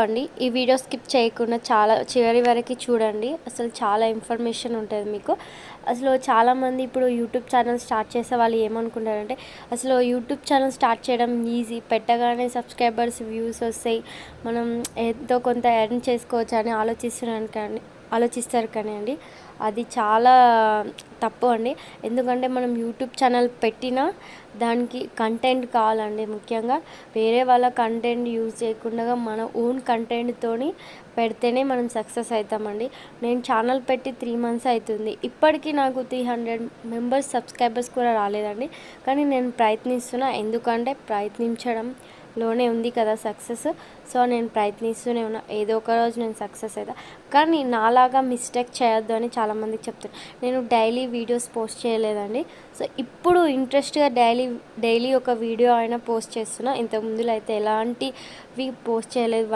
అండి ఈ video skip చేయకుండా చాలా చివరి వరకు చూడండి. అసలు చాలా ఇన్ఫర్మేషన్ ఉంటుంది మీకు. అసలు చాలామంది ఇప్పుడు యూట్యూబ్ ఛానల్ స్టార్ట్ చేసే వాళ్ళు ఏమనుకుంటారంటే అసలు యూట్యూబ్ ఛానల్ స్టార్ట్ చేయడం ఈజీ, పెట్టగానే సబ్స్క్రైబర్స్ వ్యూస్ వస్తాయి, మనం ఎంతో కొంత ఎర్న్ చేసుకోవచ్చు అని ఆలోచిస్తారు కానీ అండి అది చాలా తప్పు అండి. ఎందుకంటే మనం యూట్యూబ్ ఛానల్ పెట్టినా దానికి కంటెంట్ కావాలండి. ముఖ్యంగా వేరే వాళ్ళ కంటెంట్ యూజ్ చేయకుండా మన ఓన్ కంటెంట్తోని పెడితేనే మనం సక్సెస్ అవుతామండి. నేను ఛానల్ పెట్టి 3 months అవుతుంది. ఇప్పటికీ నాకు 300 మెంబర్స్ సబ్స్క్రైబర్స్ కూడా రాలేదండి. కానీ నేను ప్రయత్నిస్తున్నా, ఎందుకంటే ప్రయత్నించడంలోనే ఉంది కదా సక్సెస్. సో నేను ప్రయత్నిస్తూనే ఉన్నా, ఏదో ఒక రోజు నేను సక్సెస్ అవుతా. కానీ నాలాగా మిస్టేక్ చేయొద్దు అని చాలామందికి చెప్తాను. నేను డైలీ వీడియోస్ పోస్ట్ చేయలేదండి. సో ఇప్పుడు ఇంట్రెస్ట్గా డైలీ ఒక వీడియో అయినా పోస్ట్ చేస్తున్నా. ఇంతకు ముందులో అయితే ఎలాంటివి పోస్ట్ చేయలేదు.